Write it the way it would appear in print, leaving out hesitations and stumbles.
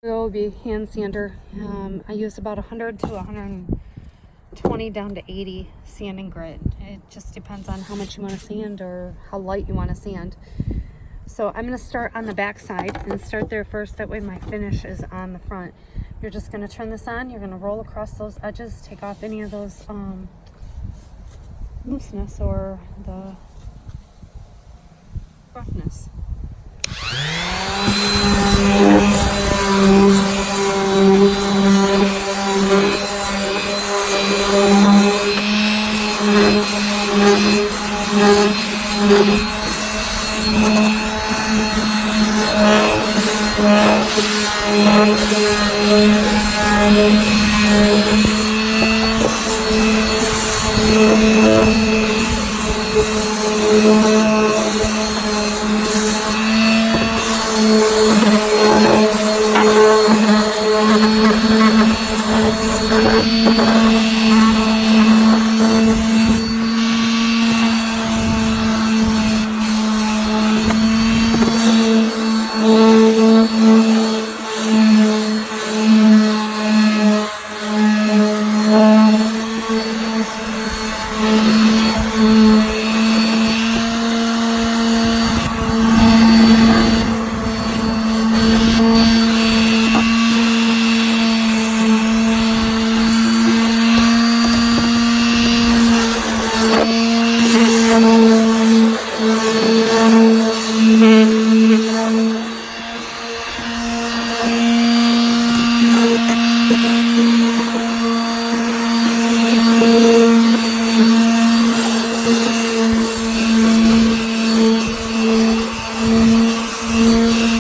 It will be hand sander. I use about 100 to 120 down to 80 sanding grit. It just depends on how much you want to sand or how light you want to sand. So I'm going to start on the back side and start there first. That way my finish is on the front. You're just going to turn this on. You're going to roll across those edges, take off any of those looseness or the roughness.